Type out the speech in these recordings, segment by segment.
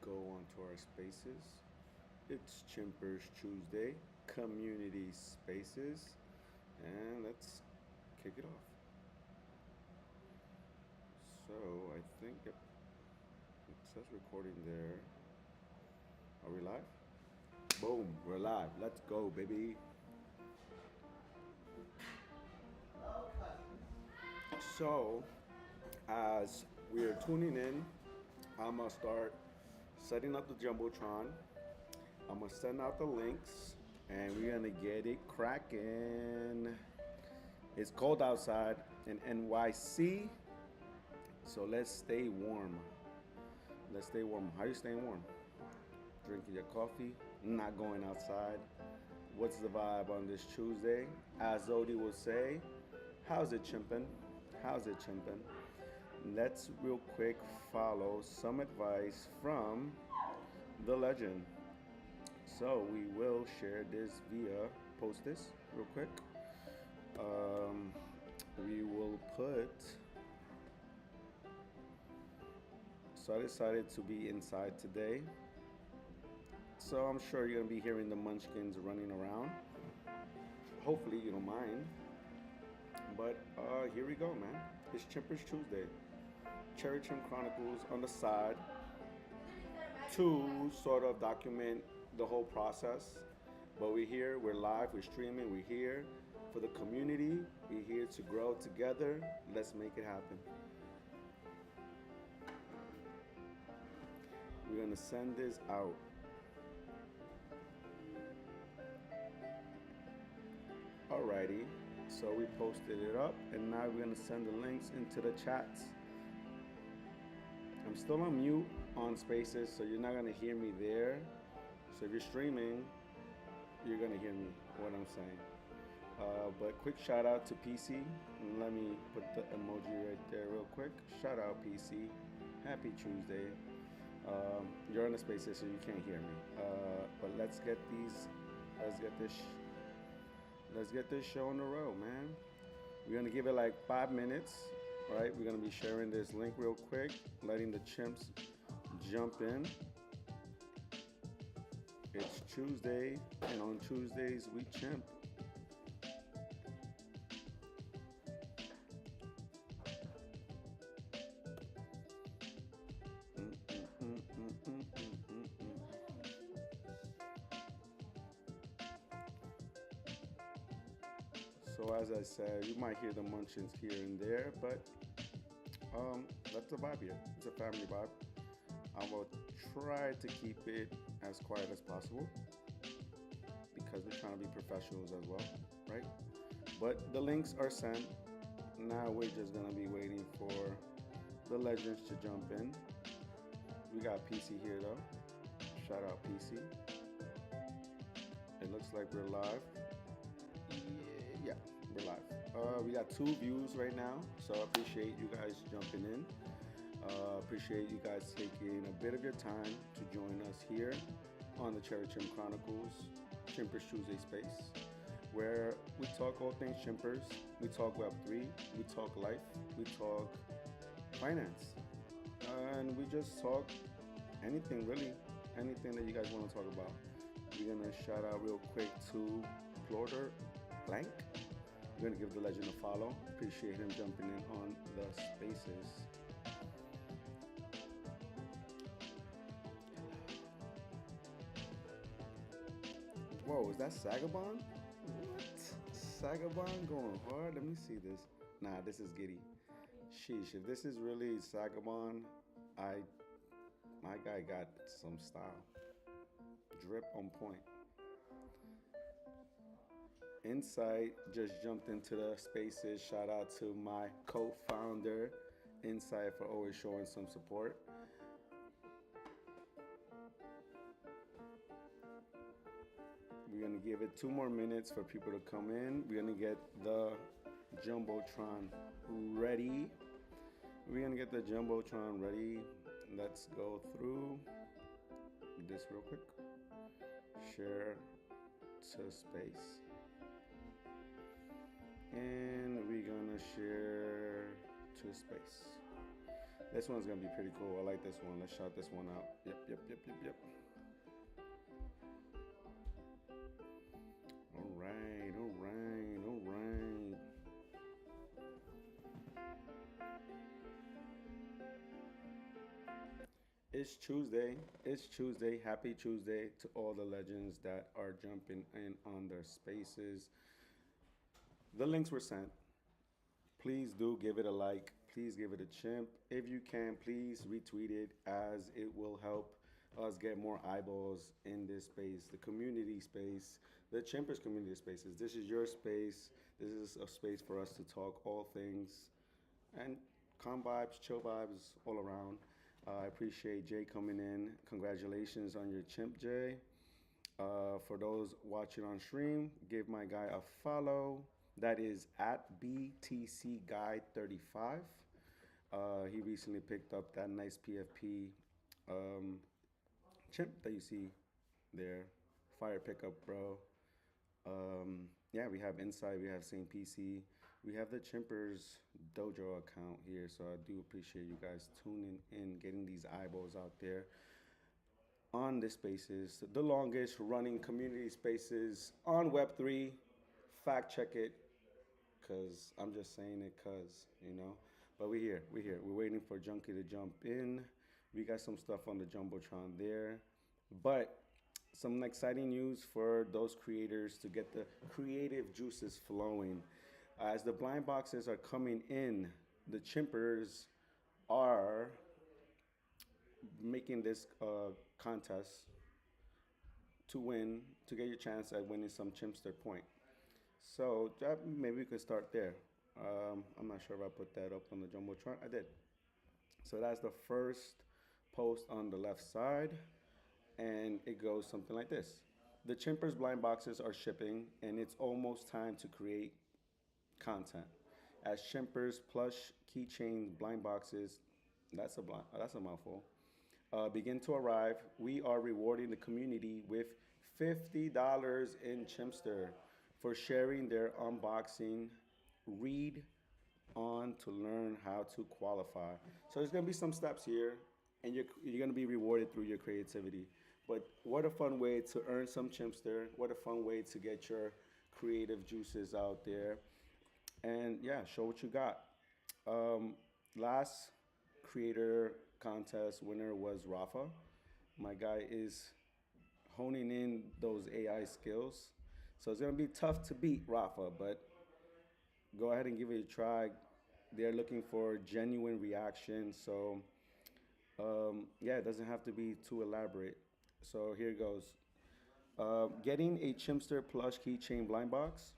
go onto our spaces. It's Chimpers Tuesday, community spaces, and let's kick it off. So I think it says recording there. Are we live? Boom, we're live. Let's go, baby. So, as we're tuning in, I'm gonna start setting up the Jumbotron. I'm gonna send out the links and we're gonna get it cracking. It's cold outside in NYC, so let's stay warm. Let's stay warm. How you staying warm? Drinking your coffee, not going outside. What's the vibe on this Tuesday? As Zodi will say, how's it chimpin'? How's it chimpin'? Let's real quick follow some advice from the legend. So we will share this via post this real quick. Um, we will put. So I decided to be inside today. So I'm sure you're gonna be hearing the munchkins running around. Hopefully you don't mind. But here we go, man. It's Chimpers Tuesday. Cherry Chim Chronicles on the side to sort of document the whole process. But we're here, we're live, we're streaming, we're here for the community. We're here to grow together. Let's make it happen. We're gonna send this out. Alrighty, so we posted it up and now we're gonna send the links into the chats. I'm still on mute on spaces, so you're not gonna hear me there. So if you're streaming, you're gonna hear me, what I'm saying. But quick shout out to PC. Let me put the emoji right there real quick. Shout out PC. Happy Tuesday. You're on the spaces, so you can't hear me. But let's get this show on the road, man. We're gonna give it like 5 minutes, right? We're gonna be sharing this link real quick, letting the chimps jump in. It's Tuesday, and on Tuesdays we chimp. So as I said, you might hear the munchkins here and there, but that's the vibe here. It's a family vibe. I will try to keep it as quiet as possible because we're trying to be professionals as well, right? But the links are sent. Now we're just gonna be waiting for the legends to jump in. We got PC here though. Shout out PC. It looks like we're live. Yeah, we're live. We got 2 views right now, so I appreciate you guys jumping in. Appreciate you guys taking a bit of your time to join us here on the Cherry Chim Chronicles Chimpers Chuesday space, where we talk all things chimpers. We talk Web3, we talk life, we talk finance, and we just talk anything really, anything that you guys want to talk about. We're gonna shout out real quick to Plorder Blank. We're gonna give the legend a follow. Appreciate him jumping in on the spaces. Whoa, is that Sagabon? What? Sagabon going hard? Let me see this. Nah, this is Giddy. Sheesh, if this is really Sagabon, my guy got some style. Drip on point. Insight just jumped into the spaces. Shout out to my co-founder, Insight, for always showing some support. We're gonna give it 2 more minutes for people to come in. We're gonna get the Jumbotron ready. Let's go through this real quick. Share to space. And we're gonna share to space. This one's gonna be pretty cool. I like this one. Let's shout this one out. Yep, yep, yep, yep, yep. All right, all right, all right. It's Tuesday. It's Tuesday. Happy Tuesday to all the legends that are jumping in on their spaces. The links were sent. Please do give it a like. Please give it a chimp. If you can, please retweet it as it will help us get more eyeballs in this space, the community space, the Chimpers community spaces. This is your space. This is a space for us to talk all things and calm vibes, chill vibes all around. I appreciate Jay coming in. Congratulations on your chimp, Jay. For those watching on stream, give my guy a follow. That is at BTC Guy 35. He recently picked up that nice PFP um, chimp that you see there. Fire pickup, bro. Yeah, we have Inside, we have St. PC. We have the Chimpers Dojo account here, so I do appreciate you guys tuning in, getting these eyeballs out there on the spaces, the longest running community spaces on Web3. Fact check it, cause I'm just saying it, cause you know. But we're here, we're here. We're waiting for Junkie to jump in. We got some stuff on the jumbotron there, but some exciting news for those creators to get the creative juices flowing. As the blind boxes are coming in, the Chimpers are making this contest to win, to get your chance at winning some Chimpster point. So maybe we could start there. I'm not sure if I put that up on the jumbotron. I did. So that's the first post on the left side, and it goes something like this. The Chimpers blind boxes are shipping, and it's almost time to create content. As Chimpers plush keychain blind boxes, that's a mouthful, begin to arrive, we are rewarding the community with $50 in Chimpster for sharing their unboxing. Read on to learn how to qualify. So there's gonna be some steps here, and you're gonna be rewarded through your creativity. But what a fun way to earn some Chimpster. What a fun way to get your creative juices out there. And yeah, show what you got. Last creator contest winner was Rafa. My guy is honing in those AI skills. So it's gonna be tough to beat Rafa, but go ahead and give it a try. They're looking for genuine reaction. So yeah, it doesn't have to be too elaborate. So here it goes. Getting a Chimpster plush keychain blind box.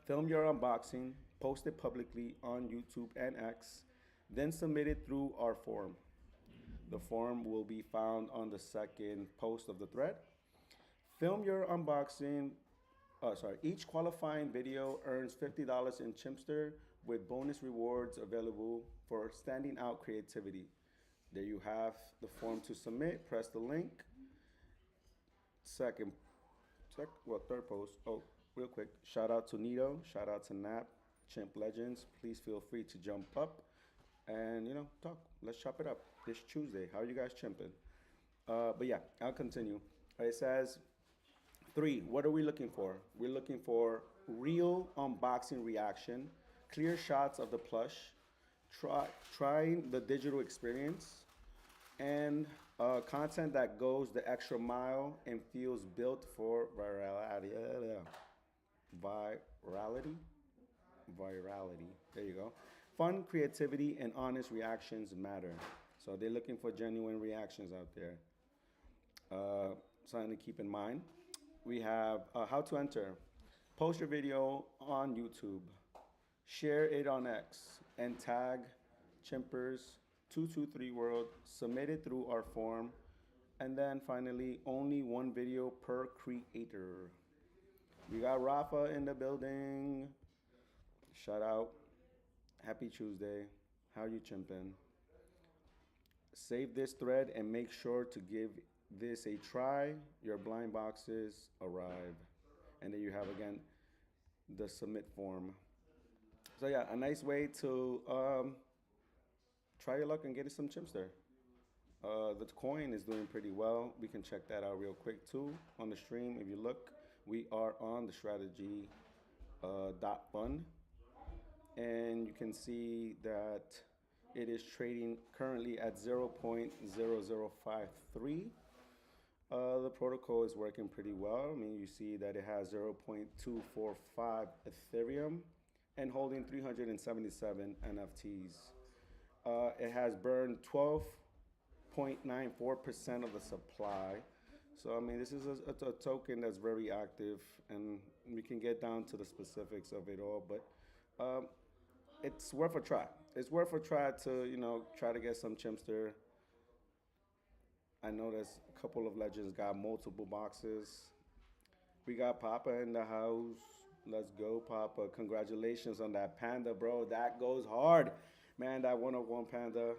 Film your unboxing, post it publicly on YouTube and X, then submit it through our forum. The forum will be found on the second post of the thread. Film your unboxing. Each qualifying video earns $50 in Chimpster with bonus rewards available for standing out creativity. There you have the form to submit. Press the link. Third post. Oh, real quick. Shout out to Nito. Shout out to Nap. Chimp Legends. Please feel free to jump up and, talk. Let's chop it up. This Tuesday. How are you guys chimping? But yeah, I'll continue. It says, 3, what are we looking for? We're looking for real unboxing reaction, clear shots of the plush, trying the digital experience, and content that goes the extra mile and feels built for virality. Virality. There you go. Fun, creativity, and honest reactions matter. So they're looking for genuine reactions out there. Something to keep in mind. We have how to enter. Post your video on YouTube. Share it on X and tag Chimpers223world. Submit it through our form. And then finally, only one video per creator. We got Rafa in the building. Shout out. Happy Tuesday. How you chimping? Save this thread and make sure to give this a try. Your blind boxes arrive. And then you have again the submit form. So yeah, a nice way to try your luck and getting some chimps there. The coin is doing pretty well. We can check that out real quick too on the stream. If you look, we are on the strategy dot fund, and you can see that it is trading currently at 0.0053. The protocol is working pretty well. I mean, you see that it has 0.245 Ethereum and holding 377 NFTs. It has burned 12.94% of the supply. So, I mean, this is a token that's very active, and we can get down to the specifics of it all, but um, it's worth a try. It's worth a try to, try to get some chimster. I know there's a couple of legends got multiple boxes. We got Papa in the house. Let's go, Papa. Congratulations on that panda, bro. That goes hard. Man, that 101 panda,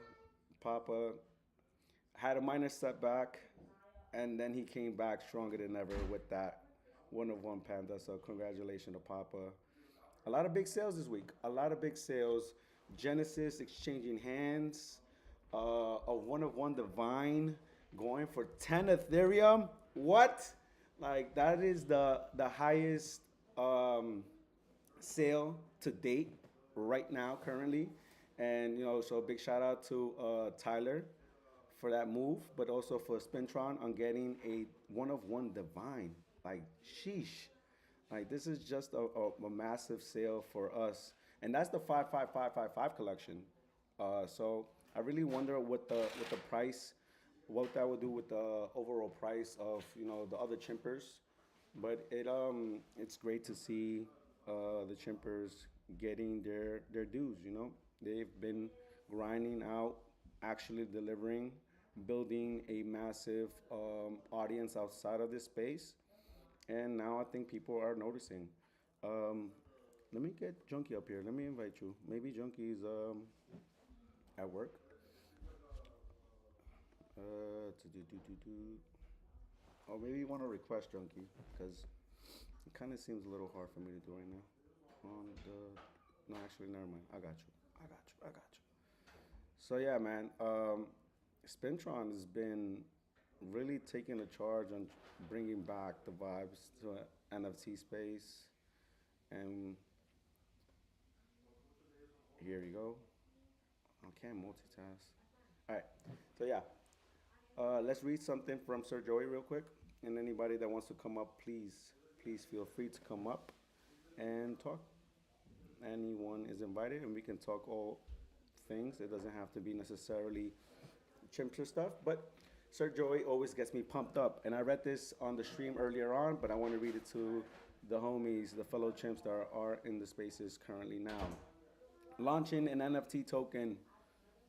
Papa had a minor setback, and then he came back stronger than ever with that 101 panda. So congratulations to Papa. A lot of big sales this week. A lot of big sales. Genesis exchanging hands. A 101 divine going for 10 Ethereum. What? Like that is the highest sale to date right now currently, and so big shout out to Tyler for that move, but also for Spintron on getting a 101 divine. Like sheesh, like this is just a massive sale for us, and that's the 55555 collection. So I really wonder what the price, what that would do with the overall price of the other chimpers. But it's great to see the chimpers getting their dues. They've been grinding out, actually delivering, building a massive audience outside of this space, and now I think people are noticing. Um, Let me get Junkie up here. Let me invite you. Maybe Junkie's at work. Or maybe you want to request Junkie because it kind of seems a little hard for me to do right now. On the No, actually, never mind. I got you. I got you. So yeah, man. Spintron has been really taking a charge on bringing back the vibes to NFT space, and here we go. I can't multitask. All right. So yeah, let's read something from Sir Joey real quick, and anybody that wants to come up, please feel free to come up and talk. Anyone is invited, and we can talk all things. It doesn't have to be necessarily chimster stuff, but Sir Joey always gets me pumped up. And I read this on the stream earlier on, but I want to read it to the homies, the fellow chimps that are in the spaces currently now. Launching an NFT token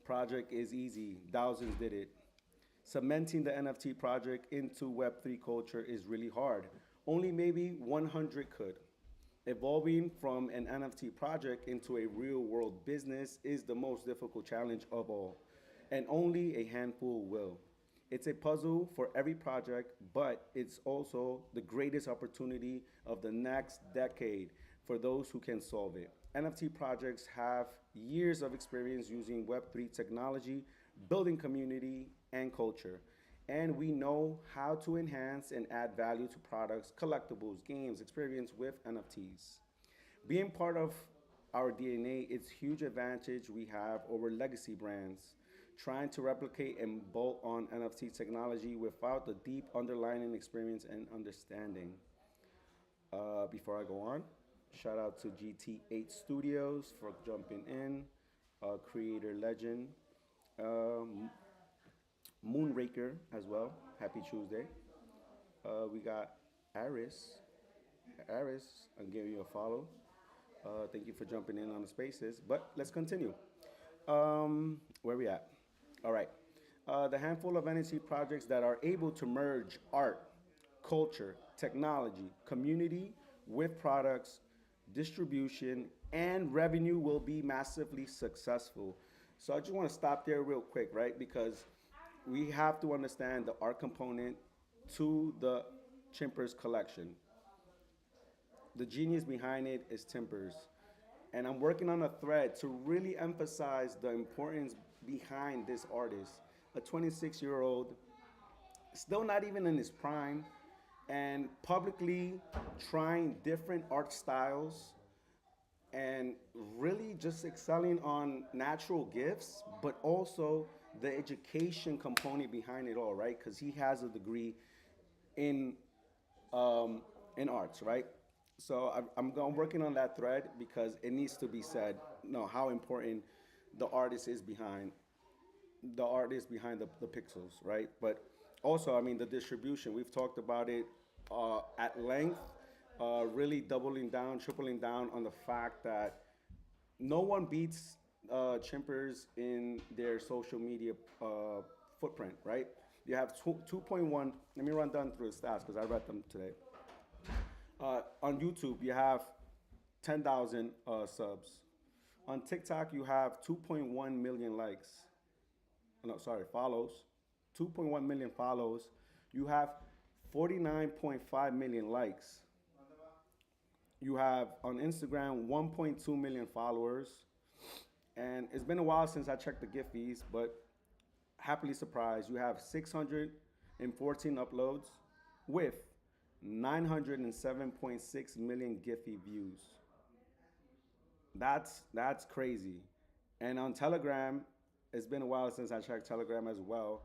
project is easy. Thousands did it. Cementing the NFT project into Web3 culture is really hard. Only maybe 100 could. Evolving from an NFT project into a real world business is the most difficult challenge of all, and only a handful will. It's a puzzle for every project, but it's also the greatest opportunity of the next decade for those who can solve it. NFT projects have years of experience using Web3 technology, building community and culture, and we know how to enhance and add value to products, collectibles, games, experience with NFTs. Being part of our DNA is huge advantage we have over legacy brands trying to replicate and bolt on NFT technology without the deep underlying experience and understanding. Before I go on, shout out to GT8 Studios for jumping in, creator legend, um, Moonraker as well. Happy Tuesday. We got Aris. Aris, I'm giving you a follow. Thank you for jumping in on the spaces. But let's continue. Where we at? All right. The handful of NFT projects that are able to merge art, culture, technology, community with products, distribution, and revenue will be massively successful. So I just want to stop there real quick, right? Because we have to understand the art component to the Chimpers collection. The genius behind it is Timbers. And I'm working on a thread to really emphasize the importance behind this artist. A 26-year-old, still not even in his prime, and publicly trying different art styles and really just excelling on natural gifts, but also the education component behind it all, right? Because he has a degree in um, in arts, right? So I'm working on that thread because it needs to be said, how important the artist is behind the pixels, right? But also, I mean, the distribution. We've talked about it at length, really doubling down, tripling down on the fact that no one beats Chimpers in their social media footprint, right? You have 2.1. Let me run down through the stats because I read them today. On YouTube, you have 10,000 subs. On TikTok, you have 2.1 million likes. No, sorry, follows. 2.1 million follows. You have 49.5 million likes. You have on Instagram 1.2 million followers. And it's been a while since I checked the gift fees, but happily surprised. You have 614 uploads with 907.6 million Giphy views. That's crazy. And on Telegram, it's been a while since I checked Telegram as well.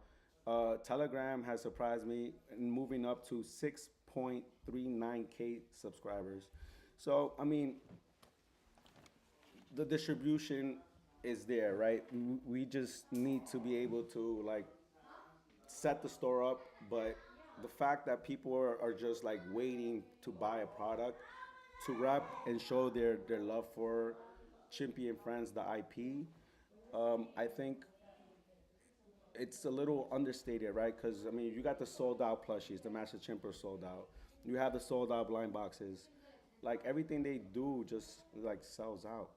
Telegram has surprised me in moving up to 6.39K subscribers. So, I mean, the distribution is there, right? We just need to be able to like set the store up, but the fact that people are just like waiting to buy a product to rep and show their love for Chimpy and Friends, the IP, I think it's a little understated, right? Because I mean, you got the sold out plushies, the Master Chimper sold out. You have the sold out blind boxes. Like everything they do just like sells out.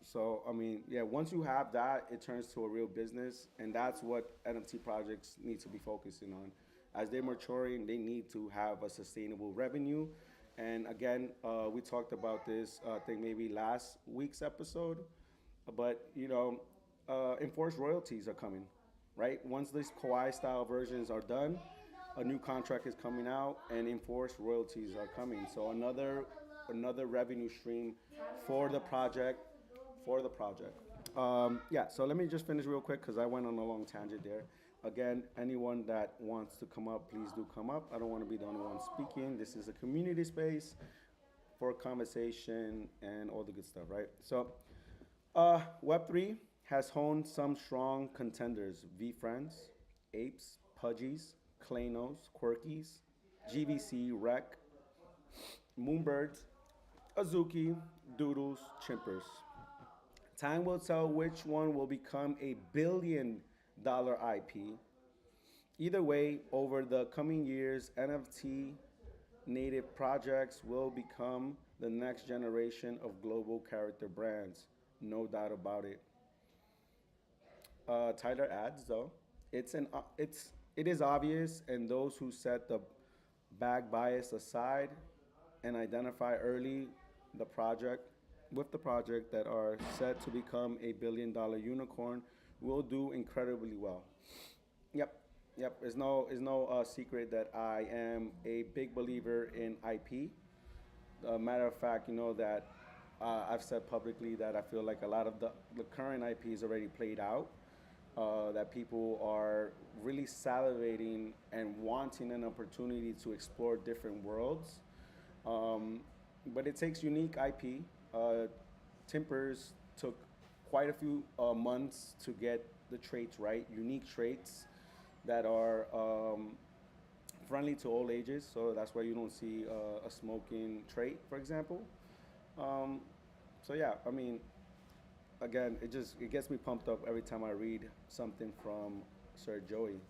So I mean, yeah, once you have that, it turns to a real business, and that's what NFT projects need to be focusing on. As they're maturing, they need to have a sustainable revenue. And again, we talked about this, I think maybe last week's episode, but enforced royalties are coming, right? Once these Kawaii style versions are done, a new contract is coming out, and enforced royalties are coming. So another revenue stream for the project, yeah, so let me just finish real quick because I went on a long tangent there. Again, anyone that wants to come up, please do come up. I don't want to be the only one speaking. This is a community space for conversation and all the good stuff, right? So, Web3 has honed some strong contenders: VFriends, Apes, Pudgies, Klanos, Quirkies, GVC, Rec, Moonbirds, Azuki, Doodles, Chimpers. Time will tell which one will become a $1 billion IP. Either way, over the coming years, NFT native projects will become the next generation of global character brands. No doubt about it. Tyler adds, though, it is obvious, and those who set the bag bias aside and identify early the project the project that are set to become a $1 billion unicorn will do incredibly well. Yep, yep. It's no secret that I am a big believer in IP. Matter of fact, you know that I've said publicly that I feel like a lot of the current IP is already played out. That people are really salivating and wanting an opportunity to explore different worlds. Um, but it takes unique IP. Timpers took quite a few months to get the traits right, unique traits that are friendly to all ages. So that's why you don't see a smoking trait, for example. Um, so yeah, I mean, again, it gets me pumped up every time I read something from Sir Joey.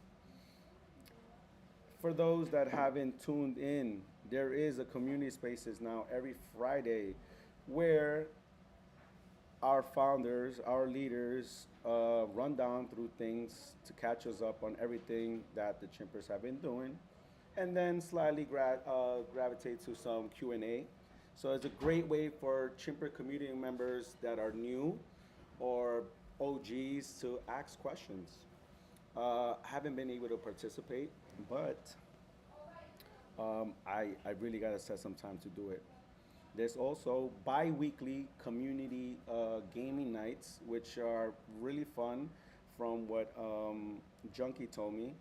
For those that haven't tuned in, there is a community spaces now every Friday where our founders, our leaders, run down through things to catch us up on everything that the Chimpers have been doing, and then slightly gravitate to some Q&A. So it's a great way for Chimper community members that are new or OGs to ask questions. I haven't been able to participate, but I really got to set some time to do it. There's also bi weekly community gaming nights, which are really fun from what Junkie told me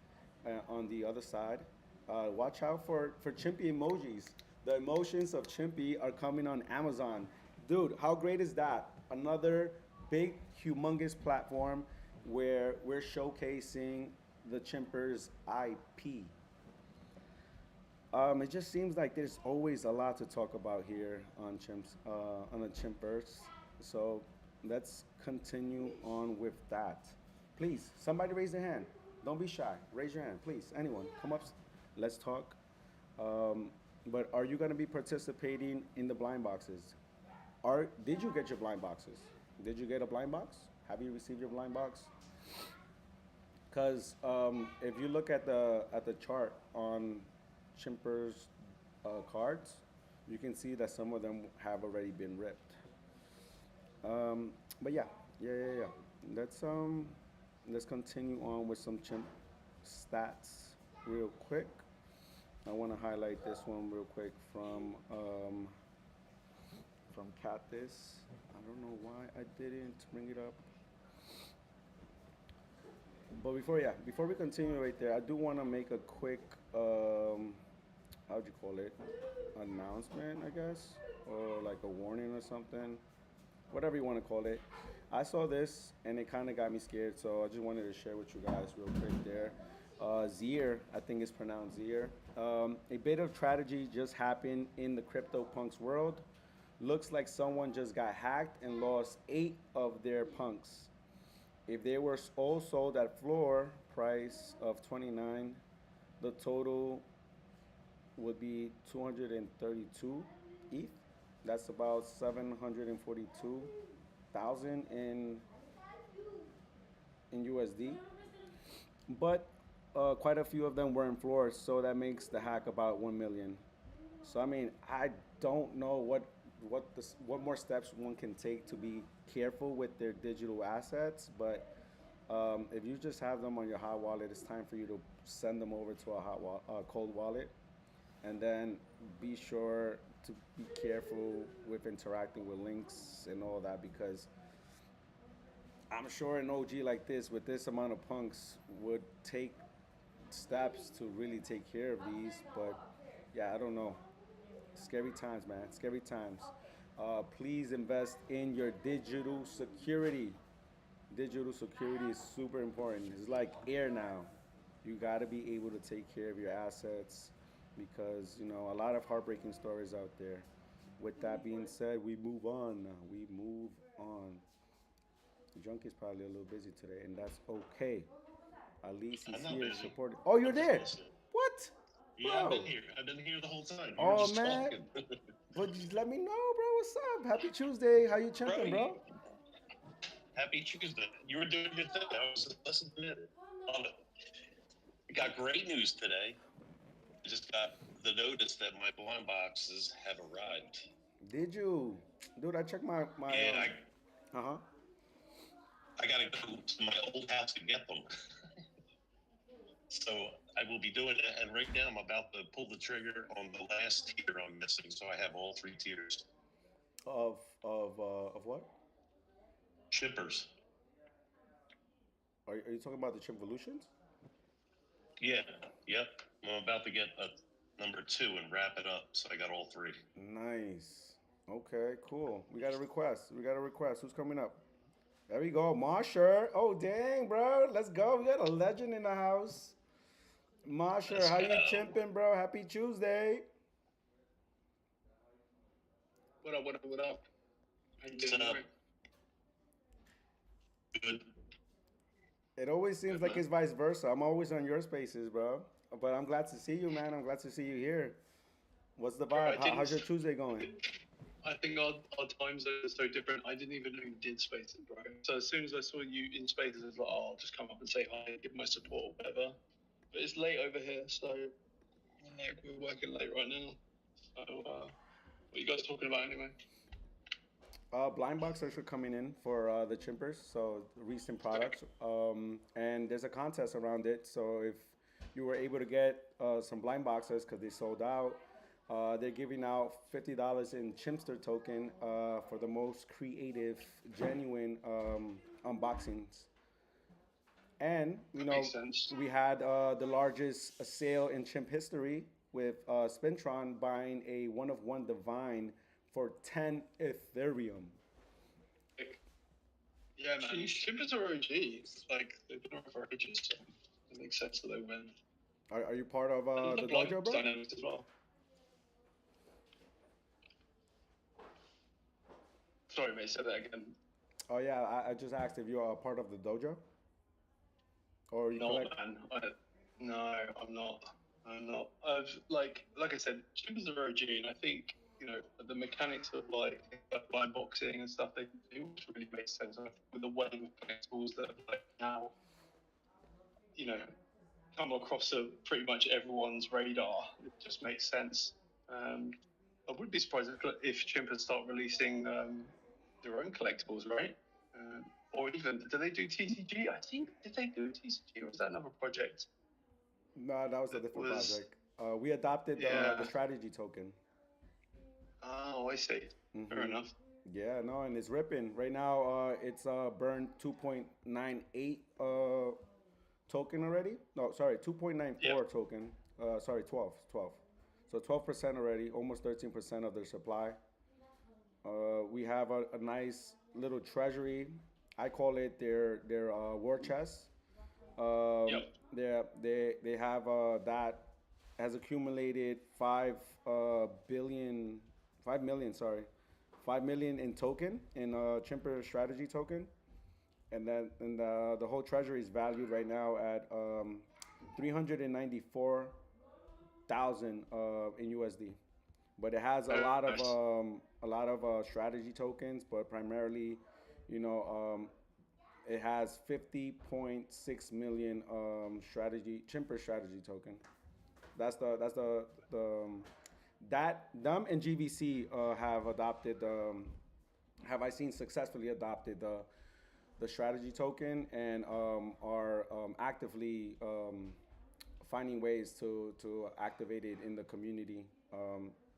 on the other side. Watch out for Chimpy emojis. The emotions of Chimpy are coming on Amazon. Dude, how great is that? Another big, humongous platform where we're showcasing the Chimpers IP. It just seems like there's always a lot to talk about here on the Chimpers. So let's continue on with that. Please, somebody raise their hand. Don't be shy. Raise your hand, please. Anyone, come up. Let's talk. Um, but are you going to be participating in the blind boxes? Did you get your blind boxes? Did you get a blind box? Have you received your blind box? Because if you look at the chart on Chimpers cards, you can see that some of them have already been ripped. But yeah. Let's continue on with some chimp stats real quick. I want to highlight this one real quick from Cathis. I don't know why I didn't bring it up. But before we continue right there, I do want to make a quick, how'd you call it, announcement, I guess, or like a warning or something, whatever you want to call it. I saw this and it kind of got me scared, so I just wanted to share with you guys real quick there. Zier, I think it's pronounced Zier. A bit of tragedy just happened in the CryptoPunks world. Looks like someone just got hacked and lost 8 of their punks. If they were all sold at floor price of 29, the total would be 232 ETH. That's about 742,000 in USD. But quite a few of them were in floors, so that makes the hack about 1 million. So I mean, I don't know what more steps one can take to be careful with their digital assets, but if you just have them on your hot wallet, it's time for you to send them over to a cold wallet, and then be sure to be careful with interacting with links and all that, because I'm sure an OG like this, with this amount of punks, would take steps to really take care of these. But yeah, I don't know. Scary times, man. Scary times. Please invest in your digital security. Digital security is super important. It's like air now. You got to be able to take care of your assets, because a lot of heartbreaking stories out there. With that being said, we move on. We move on. Junkie's probably a little busy today, and that's okay. At least he's I'm not here busy. supporting. Oh, you're I'm just there. listening. What, Yeah, I've bro? been here. I've been here the whole time. You were Oh just man, talking. but just let me know, bro. What's up? Happy Tuesday. How you Bro, chimping, bro? happy Tuesday. You were doing your thing. I was listening to it. On it. I got great news today. I just got the notice that my blind boxes have arrived. Did you, dude? I checked my And Uh huh. I got to go to my old house to get them. So I will be doing it. And right now I'm about to pull the trigger on the last tier I'm missing. So I have all 3 tiers. Of what? Chippers. Are you talking about the Chipvolutions? Yeah. Yep. I'm about to get a number 2 and wrap it up. So I got all 3. Nice. Okay, cool. We got a request. We got a request. Who's coming up? There we go, Marsher. Oh dang, bro. Let's go. We got a legend in the house. Marsher, Let's how go. you chimping, bro? Happy Tuesday. What up? What up? What up? How you What's doing, up? Mike? Good. It always seems Good, like man. it's vice versa. I'm always on your spaces, bro. But I'm glad to see you, man. I'm glad to see you here. What's the Bro, vibe? How's your Tuesday going? I think our time zones are so different. I didn't even know you did spaces, bro. So as soon as I saw you in spaces, I was like, oh, I'll just come up and say hi, give my support or whatever. But it's late over here, so like we're working late right now. So what are you guys talking about anyway? Blind boxers are coming in for the chimpers, so recent Okay. products. And there's a contest around it. So if you were able to get some blind boxers because they sold out, they're giving out $50 in Chimpster token for the most creative, genuine unboxings. And That makes sense. we had the largest sale in chimp history with Spintron buying a one of one divine for 10 Ethereum. Like, yeah, man. Sheesh. Chimpers are OGs. Like they've been around for ages, so it makes sense that they win. Are you part of And the the blind dojo, box bro? dynamics as well. Sorry, mate. Say that again. Oh yeah, I just asked if you're a part of the dojo or you Not, collect. man. No, I'm not. I'm not. Like I said, Chimpers are OG, and I think the mechanics of like blind boxing and stuff they do, which really makes sense. And I think with the wave of collectibles that have like now, you know, come across pretty much everyone's radar, it just makes sense. Um, I wouldn't be surprised if Chimpers start releasing their own collectibles, right? Or even do they do TCG? I think did they do TCG or was that another project No, that was a that different was? project. We adopted the Yeah. strategy token. Oh, I see. Fair Hmm. enough. Yeah, no, and it's ripping right now. It's burned 2.98 token already. No, sorry, Yep. 2.94 token. Sorry, 12, 12. So 12% already, almost 13% of their supply. We have a nice little treasury. I call it their war chest. Yep. They have that has accumulated 5 million, sorry, 5 million in token in Chimper strategy token, and then the whole treasury is valued right now at 394,000 in USD. But it has Very nice. a lot of strategy tokens, but primarily, you know, it has 50.6 million strategy Chimper strategy token. That's the that them and GVC have adopted have I seen successfully adopted the strategy token and are actively finding ways to activate it in the community.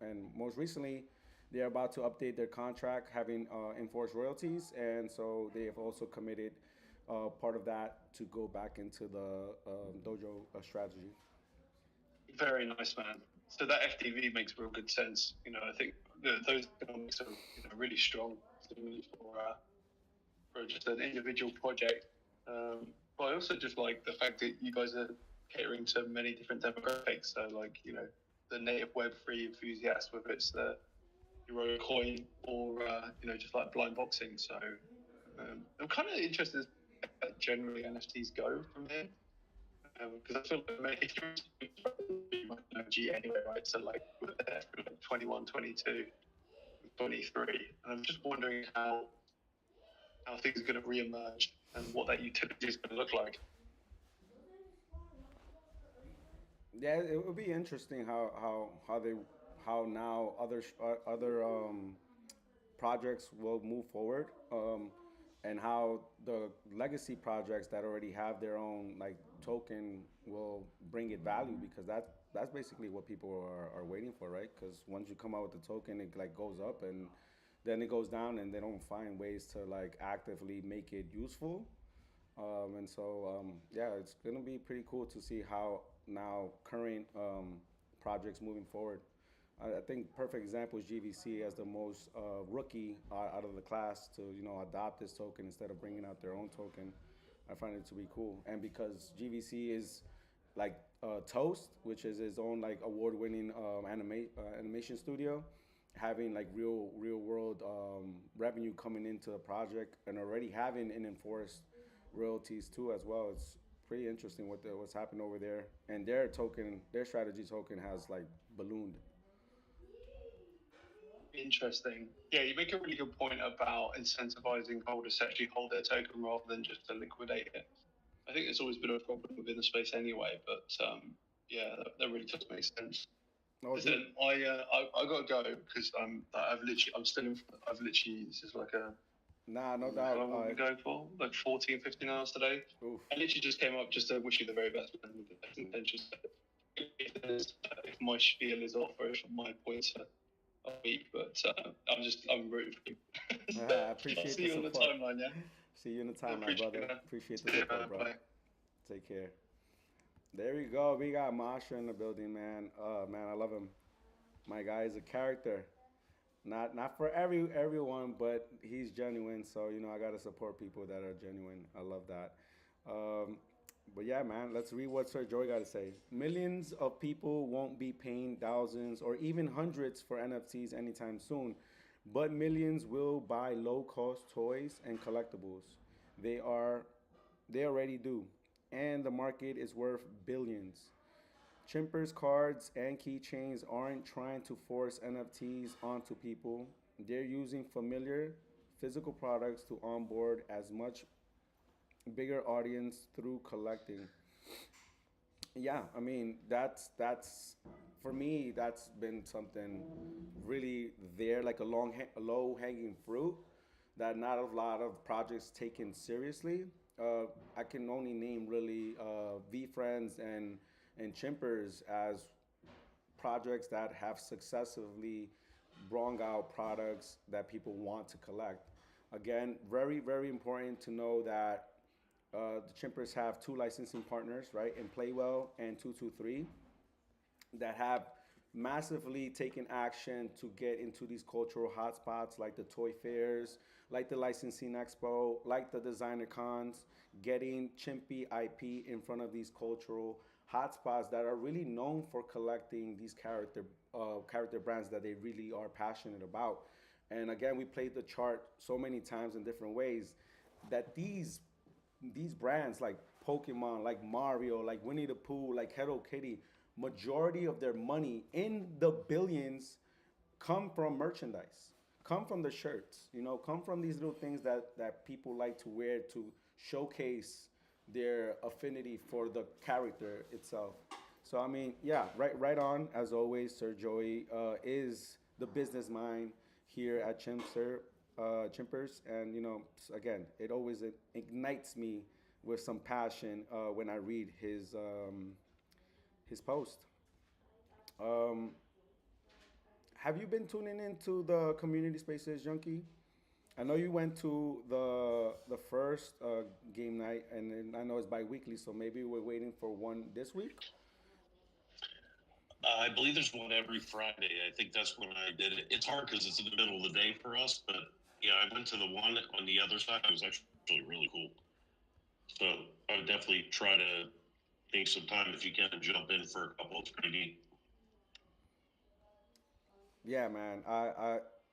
And most recently, they're about to update their contract, having enforced royalties, and so they have also committed part of that to go back into the dojo strategy. Very nice, man. So that FTV makes real good sense. I think those economics are really strong for just an individual project. But I also just like the fact that you guys are catering to many different demographics. So like the native Web3 enthusiast, whether it's the Euro coin or just like blind boxing. So I'm kind of interested as generally NFTs go from here. Because I feel like if you're an OG anyway, right? So like we're there for like 21, 22, 23, and I'm just wondering how things are going to re-emerge and what that utility is going to look like. Yeah, it would be interesting how now other projects will move forward, and how the legacy projects that already have their own like token will bring it value, because that's basically what people are waiting for, right? Because once you come out with the token, it like goes up and then it goes down, and they don't find ways to like actively make it useful. And so, yeah, it's gonna be pretty cool to see how now current projects moving forward. I think perfect example is GVC as the most rookie out of the class to adopt this token instead of bringing out their own token. I find it to be cool, and because GVC is like Toast, which is his own like award-winning animation studio, having like real world revenue coming into the project and already having an enforced royalties too as well. It's pretty interesting what's happened over there, and their strategy token has like ballooned. Interesting. Yeah, you make a really good point about incentivizing holders to actually hold their token rather than just to liquidate it. I think there's always been a problem within the space anyway, but yeah, that really does make sense. Oh, dude. Listen, I gotta go because I've literally this is like a Nah, no how doubt. long have we been going for? Like 14, 15 hours today. Oof. I literally just came up just to wish you the very best, man, with the best intentions. If my spiel is off or if my points are weak, but I'm rooting for you. I I'll appreciate see the you on the support. timeline, yeah. See you in the I time, my appreciate it, brother. man. Appreciate the See you, support, man. bro. Bye. Take care. There we go. We got Masha in the building, man. Man, I love him. My guy is a character. Not for everyone, but he's genuine. So I gotta support people that are genuine. I love that. Um, but yeah, man, let's read what Sir Joy got to say. Millions of people won't be paying thousands or even hundreds for NFTs anytime soon, but millions will buy low-cost toys and collectibles. They are they already do, and the market is worth billions. Chimpers cards and keychains aren't trying to force NFTs onto people. They're using familiar physical products to onboard as much bigger audience through collecting. Yeah, I mean that's for me that's been something really there, like a low hanging fruit that not a lot of projects taken seriously. I can only name really V Friends and Chimpers as projects that have successively brought out products that people want to collect. Again, very important to know that the Chimpers have two licensing partners, right, in Playwell and 223, that have massively taken action to get into these cultural hotspots like the toy fairs, like the licensing expo, like the designer cons, getting Chimpy IP in front of these cultural hotspots that are really known for collecting these character brands that they really are passionate about. And again, we played the chart so many times in different ways that these brands like Pokemon, like Mario, like Winnie the Pooh, like Hello Kitty, majority of their money in the billions come from merchandise, come from the shirts, come from these little things that people like to wear to showcase their affinity for the character itself. So I mean, yeah, right on as always. Sir Joey is the business mind here at Chimpers, and again, it always ignites me with some passion when I read his post. Um, have you been tuning into the community spaces, Junkie? I know you went to the first game night, and then I know it's bi-weekly, so maybe we're waiting for one this week. I believe there's one every Friday. I think that's when I did it. It's hard because it's in the middle of the day for us, but yeah, I went to the one on the other side. It was actually really cool. So I would definitely try to take some time if you can and jump in for a couple. It's pretty neat. Yeah, man.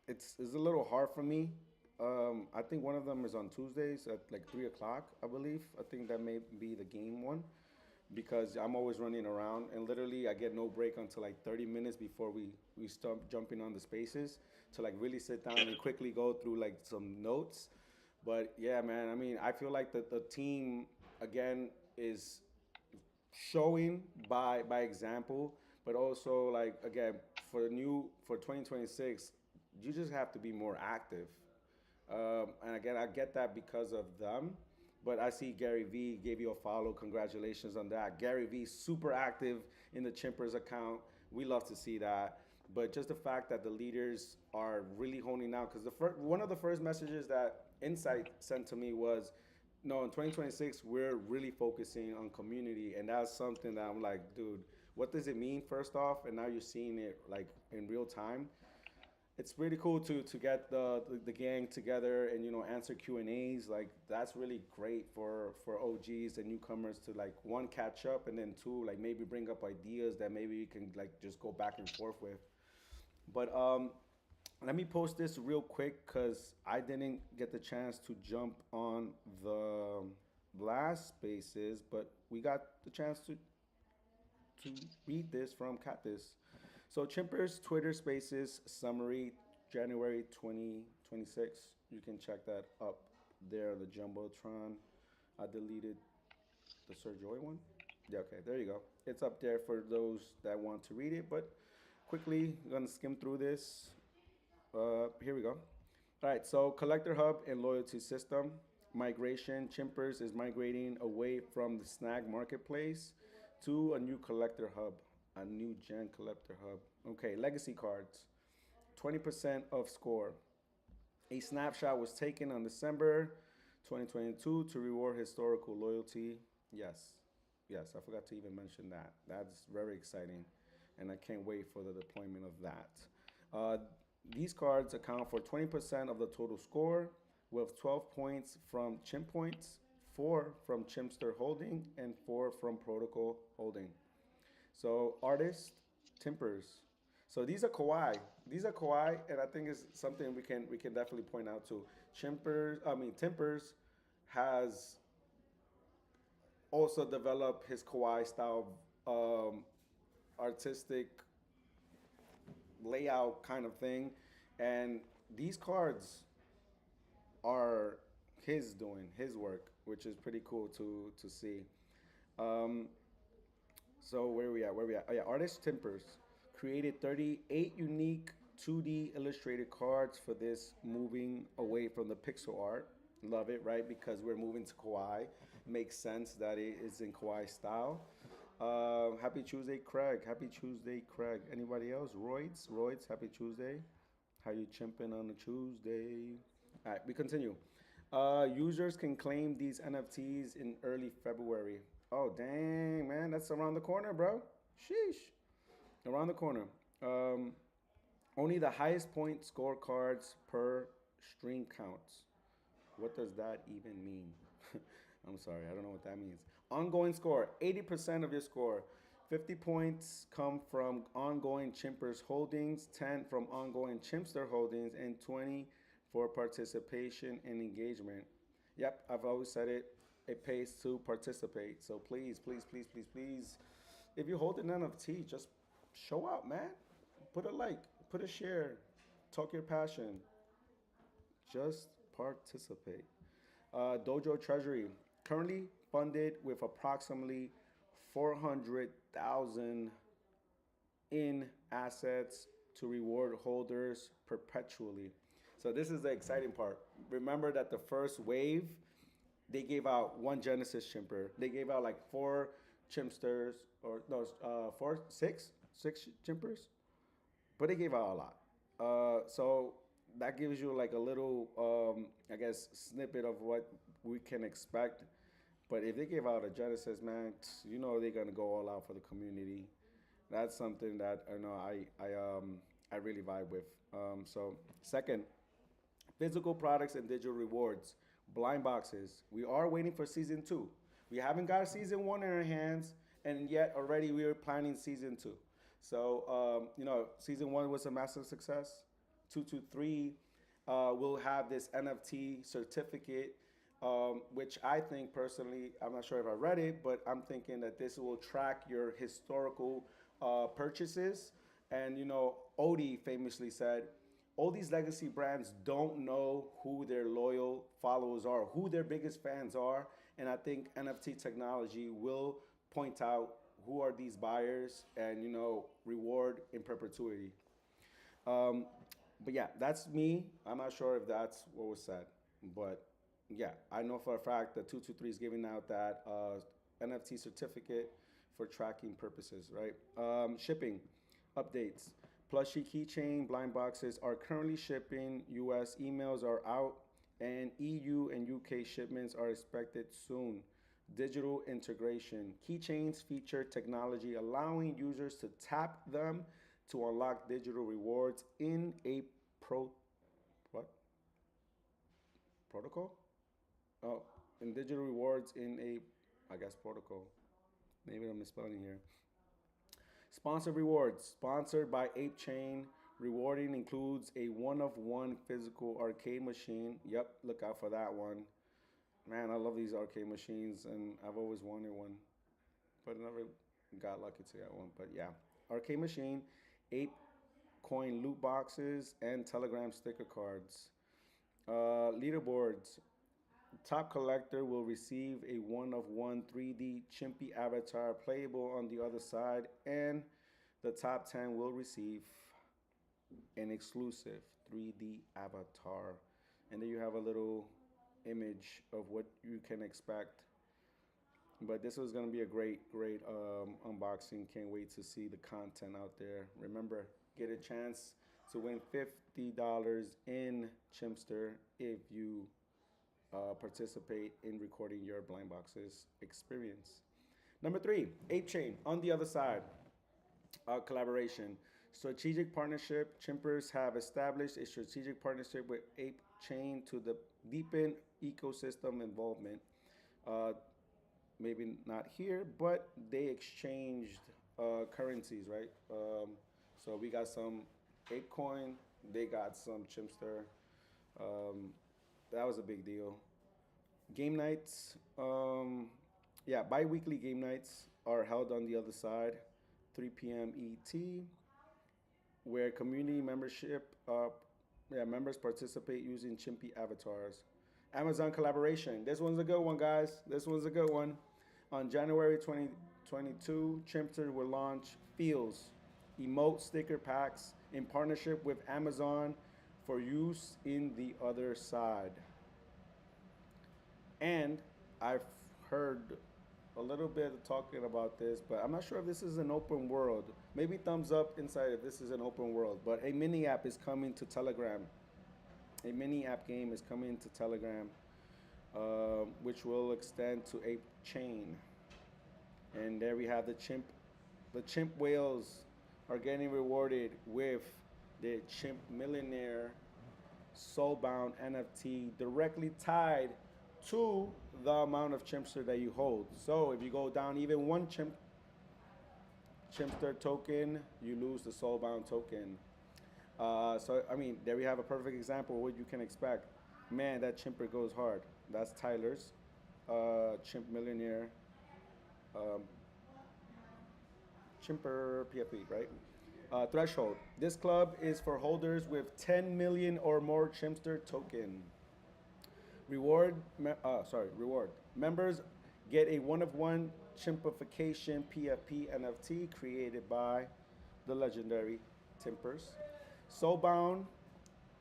It's a little hard for me. I think one of them is on Tuesdays at like 3 o'clock, I believe. I think that may be the game one because I'm always running around and literally I get no break until like 30 minutes before we start jumping on the spaces to like really sit down Yeah. and quickly go through like some notes. But yeah, man. I mean, I feel like the team again is showing by example, but also like again for 2026, you just have to be more active. And again, I get that because of them. But I see Gary V gave you a follow. Congratulations on that. Gary V super active in the Chimpers account. We love to see that. But just the fact that the leaders are really honing out, because one of the first messages that Insight sent to me was, no, in 2026 we're really focusing on community, and that's something that I'm like, dude, what does it mean first off? And now you're seeing it like in real time. It's really cool to get the gang together and answer Q&As. Like that's really great for OGs and newcomers to like one catch up, and then two like maybe bring up ideas that maybe you can like just go back and forth with. But let me post this real quick because I didn't get the chance to jump on the last spaces, but we got the chance to read this from Catus. So Chimpers Twitter Spaces summary January 2026. You can check that up there on the Jumbotron. I deleted the Sir Joy one. Yeah, okay, there you go. It's up there for those that want to read it. But quickly gonna skim through this. Here we go. All right, so collector hub and loyalty system migration. Chimpers is migrating away from the snag marketplace to a new collector hub, a new gen collector hub. Okay, legacy cards, 20% of score. A snapshot was taken on December 2022 to reward historical loyalty. Yes, yes, I forgot to even mention that. That's very exciting, and I can't wait for the deployment of that. Uh, these cards account for 20% of the total score, with 12 points from Chimp points, 4 from Chimpster holding, and 4 from Protocol holding. So artist, Timpers. So these are kawaii. These are kawaii, and I think it's something we can definitely point out too. Timpers has also developed his kawaii style, um, artistic layout kind of thing, and these cards are his doing, his work, which is pretty cool to see. Um, So where we at? Where we at? Oh yeah, Artist Timpers created 38 unique 2D illustrated cards for this, moving away from the pixel art. Love it, right? Because we're moving to kawaii. Makes sense that it is in kawaii style. Happy Tuesday, Craig. Happy Tuesday, Craig. Anybody else? Royds. Happy Tuesday. How you chimping on a Tuesday? All right, we continue. Users can claim these NFTs in early February. Oh, dang, man. That's around the corner, bro. Sheesh. Around the corner. Um, Only the highest point scorecards per stream counts. What does that even mean? I'm sorry, I don't know what that means. Ongoing score, 80% of your score. 50 points come from ongoing Chimpers holdings, 10 from ongoing Chimpster holdings, and 20 for participation and engagement. Yep, I've always said it. It pays to participate. So please, please, please, please, please, if you hold an NFT, just show up, man. Put a like, put a share, talk your passion. Just participate. Dojo Treasury, currently funded with approximately 400,000 in assets to reward holders perpetually. So this is the exciting part. Remember that the first wave, they gave out one Genesis chimper. They gave out like four chimpsters, or no, six chimpers, but they gave out a lot. So that gives you like a little, I guess, snippet of what we can expect. But if they give out a Genesis, man, you know they're gonna go all out for the community. That's something that I know I really vibe with. So second, physical products and digital rewards, blind boxes. We are waiting for season two. We haven't got season one in our hands, and yet already we are planning season two. So season one was a massive success. Two to three, will have this NFT certificate, which I think personally, I'm not sure if I read it, but I'm thinking that this will track your historical purchases. And Odie famously said, all these legacy brands don't know who their loyal followers are, who their biggest fans are. And I think NFT technology will point out who are these buyers and, reward in perpetuity. Um, but yeah, that's me. I'm not sure if that's what was said, but yeah, I know for a fact that 223 is giving out that NFT certificate for tracking purposes, right? Shipping updates. Plushie keychain blind boxes are currently shipping. US emails are out, and EU and UK shipments are expected soon. Digital integration. Keychains feature technology allowing users to tap them to unlock digital rewards in a pro what protocol? Oh, in digital rewards in a, I guess, protocol. Maybe I'm misspelling here. Sponsored rewards, sponsored by Ape Chain. Rewarding includes a one-of-one physical arcade machine. Yep, look out for that one. Man, I love these arcade machines, and I've always wanted one, but I never got lucky to get one. But yeah, arcade machine, Ape coin loot boxes, and Telegram sticker cards. Leaderboards. Top collector will receive a one of one 3D Chimpy avatar playable on the other side, and The top 10 will receive an exclusive 3D avatar. And then you have a little image of what you can expect. But this was going to be a great unboxing. Can't wait to see the content out there. Remember, get a chance to win $50 in Chimpster if you participate in recording your blind boxes experience. Number three, Ape Chain on the other side. Collaboration. Strategic partnership. Chimpers have established a strategic partnership with Ape Chain to deepen ecosystem involvement. Uh, Maybe not here, but they exchanged currencies, right? So we got some ApeCoin, they got some Chimpster. Um, that was a big deal. Game nights, yeah, bi-weekly game nights are held on the other side, 3 p.m. ET, where community yeah, members participate using Chimpy avatars. Amazon collaboration. This one's a good one, guys. This one's a good one. On January 2022, Chimpster will launch Feels emote sticker packs in partnership with Amazon for use in the other side. And I've heard a little bit of talking about this, but I'm not sure if this is an open world. Maybe thumbs up inside if this is an open world. But a mini app is coming to Telegram. A mini app game is coming to Telegram, which will extend to Ape Chain. And there we have the chimp. The chimp whales are getting rewarded with the Chimp Millionaire Soulbound NFT directly tied to the amount of Chimpster that you hold. So if you go down even one Chimpster token, you lose the Soulbound token. So I mean, there we have a perfect example of what you can expect. Man, that Chimper goes hard. That's Tyler's Chimp Millionaire Chimper PFP, right? Threshold. This club is for holders with 10 million or more Chimpster token. Reward. Members get a one-of-one chimpification PFP NFT created by the legendary Timpers. Soulbound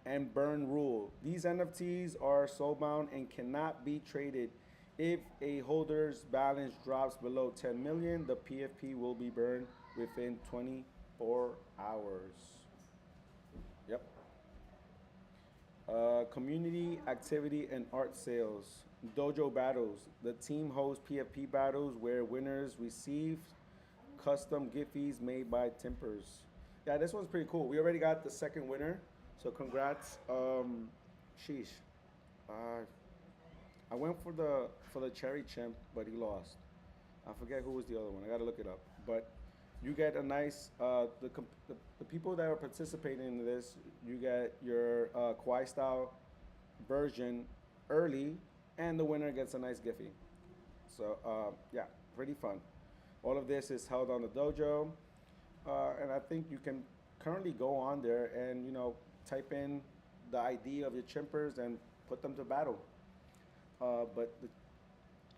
and burn rule. These NFTs are soulbound and cannot be traded. If a holder's balance drops below 10 million, the PFP will be burned within 24 hours. Yep. Community activity and art sales. Dojo battles. The team hosts PFP battles where winners receive custom Giphies made by Timpers. Yeah, this one's pretty cool. We already got the second winner, so congrats. Sheesh. Uh, I went for the cherry chimp, but he lost. I forget who was the other one. I gotta look it up. But you get a nice the people that are participating in this. You get your Kawaii style version early, and the winner gets a nice Giphy. So yeah, pretty fun. All of this is held on the dojo, and I think you can currently go on there and type in the ID of your chimpers and put them to battle. But the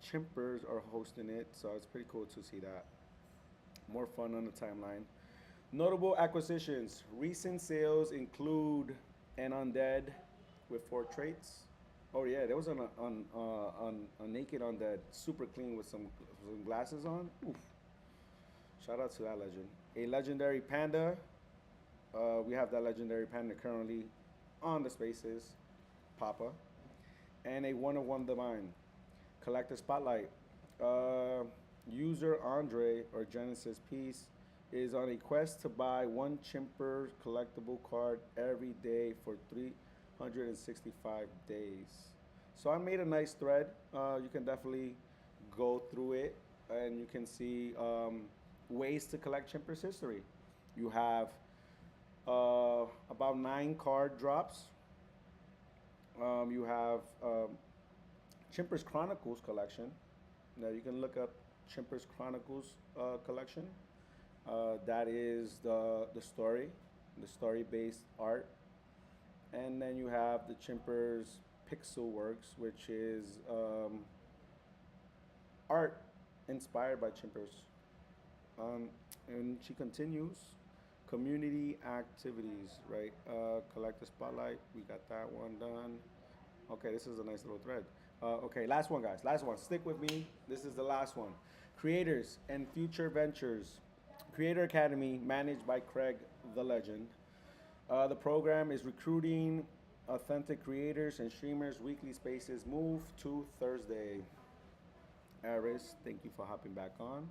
Chimpers are hosting it, so it's pretty cool to see that. More fun on the timeline. Notable acquisitions. Recent sales include an undead with 4 traits. Oh yeah, there was a naked undead, super clean with some glasses on. Oof. Shout out to that legend. A legendary panda. We have that legendary panda currently on the spaces. Papa. And a one-of-one divine. Collector spotlight. User Andre or Genesis Peace is on a quest to buy one Chimper collectible card every day for 365 days. So I made a nice thread. You can definitely go through it and you can see ways to collect Chimper's history. You have about 9 card drops. You have Chimpers Chronicles collection. Now you can look up Chimpers Chronicles collection. That is the story-based art. And then you have the Chimpers Pixel Works, which is art inspired by Chimpers. And she continues, community activities, right? Collective spotlight. We got that one done. Okay, this is a nice little thread. Okay, last one, guys. Last one. Stick with me. This is the last one. Creators and future ventures. Creator Academy, managed by Craig the Legend. The program is recruiting authentic creators and streamers. Weekly spaces move to Thursday. Aris, thank you for hopping back on.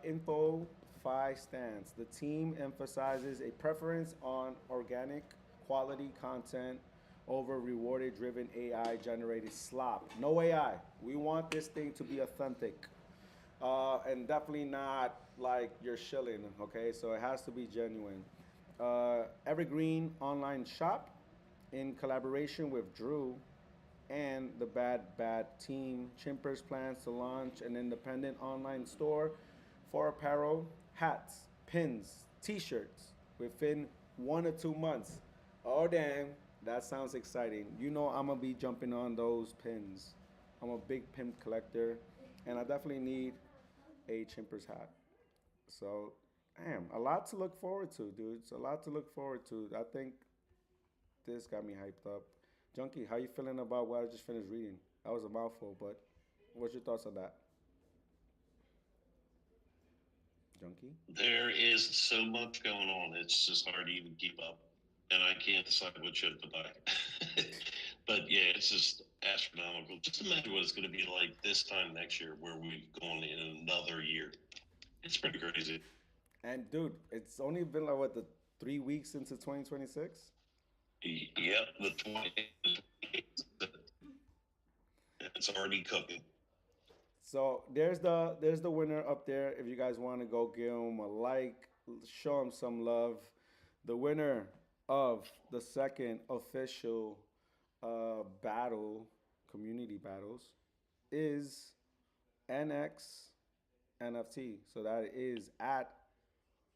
Info 5 stands. The team emphasizes a preference on organic quality content over rewarded driven AI generated slop. No AI. We want this thing to be authentic. And definitely not like you're shilling, okay? So it has to be genuine. Evergreen online shop in collaboration with Drew and the Bad team. Chimpers plans to launch an independent online store for apparel, hats, pins, t-shirts within 1 or 2 months. Oh damn, that sounds exciting. You know I'm gonna be jumping on those pins. I'm a big pin collector, and I definitely need a Chimpers hat. So, damn, a lot to look forward to, dudes. A lot to look forward to. I think this got me hyped up. Junkie, how you feeling about what I just finished reading? That was a mouthful, but what's your thoughts on that, Junkie? There is so much going on. It's just hard to even keep up, and I can't decide what ship to buy. But yeah, it's just astronomical. Just imagine what it's going to be like this time next year, where we've gone in another year. It's pretty crazy. And dude, it's only been like what, the 3 weeks into 2026. Yep, the 20, it's already cooking. So there's the winner up there. If you guys want to go give him a like, show him some love. The winner of the second official battle, community battles, is NX NFT. So that is at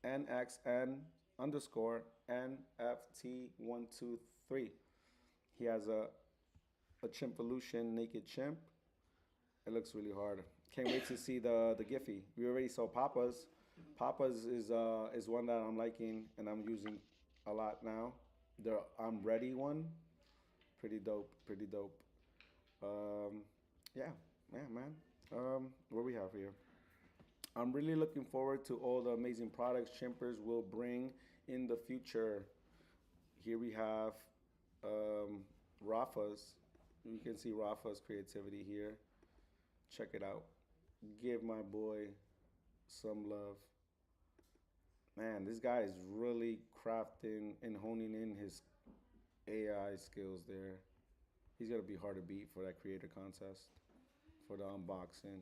NXN underscore NFT123. He has a Chimpvolution naked chimp. It looks really hard. Can't wait to see the Giphy. We already saw Papa's. Papa's is one that I'm liking and I'm using a lot now. The I'm ready one, pretty dope, pretty dope. Um, yeah, yeah, man. What we have here? I'm really looking forward to all the amazing products Chimpers will bring in the future. Here we have um, Rafa's. You can see Rafa's creativity here. Check it out. Give my boy some love. Man, this guy is really crafting and honing in his AI skills there. He's gonna be hard to beat for that creator contest for the unboxing.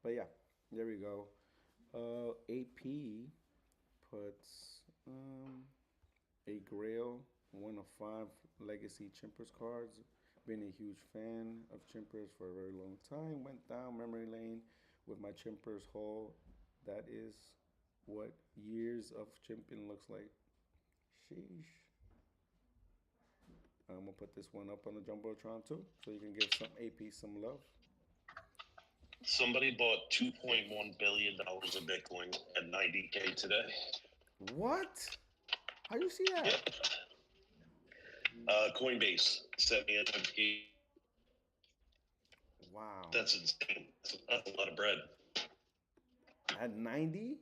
But yeah, there we go. AP puts a Grail, 1 of 5 legacy Chimpers cards. Been a huge fan of Chimpers for a very long time. Went down memory lane with my Chimpers haul. That is what years of chimping looks like. Sheesh. I'm gonna put this one up on the Jumbotron too, so you can give some AP some love. Somebody bought $2.1 billion of Bitcoin at 90K today. What? How you see that? Yep. Coinbase sent me a notification. Wow. That's insane. That's a lot of bread. At 90?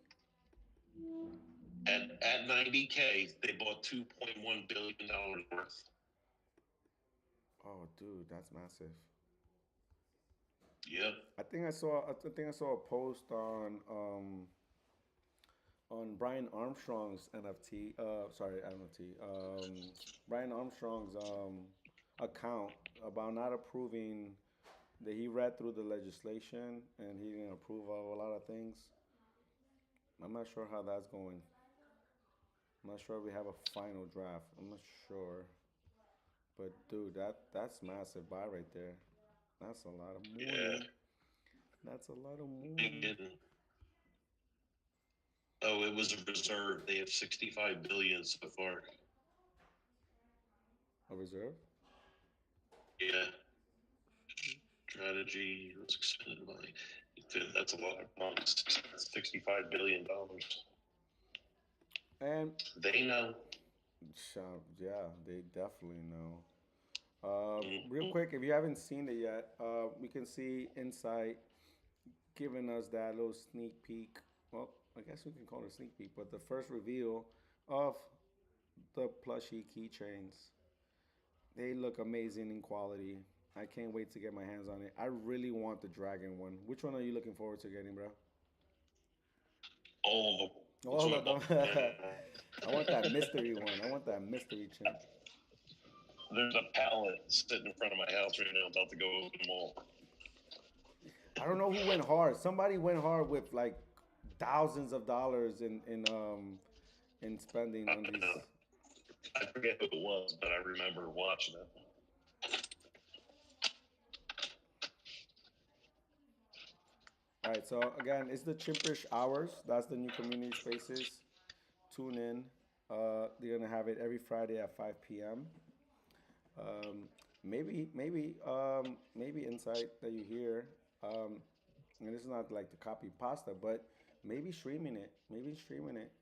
At 90K, they bought $2.1 billion worth. Oh, dude, that's massive. Yep. I think I saw a post on Brian Armstrong's NFT. Sorry, NFT. Brian Armstrong's account about not approving that he read through the legislation and he didn't approve of a lot of things. I'm not sure how that's going. I'm not sure if we have a final draft. I'm not sure. But dude, that's massive buy right there. That's a lot of Yeah. money. That's a lot of They money. didn't. Oh, it was a reserve. They have 65 billion so far. A reserve? Yeah. Strategy was extended by Dude, that's a lot of money. $65 billion. And They know. yeah, they definitely know. Real Mhm. quick, if you haven't seen it yet, we can see Insight giving us that little sneak peek. Well, I guess we can call it a sneak peek, but the first reveal of the plushie keychains. They look amazing in quality. I can't wait to get my hands on it. I really want the dragon one. Which one are you looking forward to getting, bro? All of them. That's All what of I bought. them. I want that mystery one. I want that mystery chimp. There's a pallet sitting in front of my house right now. I'm about to go open them all. I don't know who went hard. Somebody went hard with like thousands of dollars in spending I on these. know. I forget who it was, but I remember watching it. All right, so again, it's the Chimperish Hours. That's the new community spaces. Tune in. They're gonna have it every Friday at 5 p.m. Um, maybe insight that you hear. Um, and this is not like the copy pasta, but maybe streaming it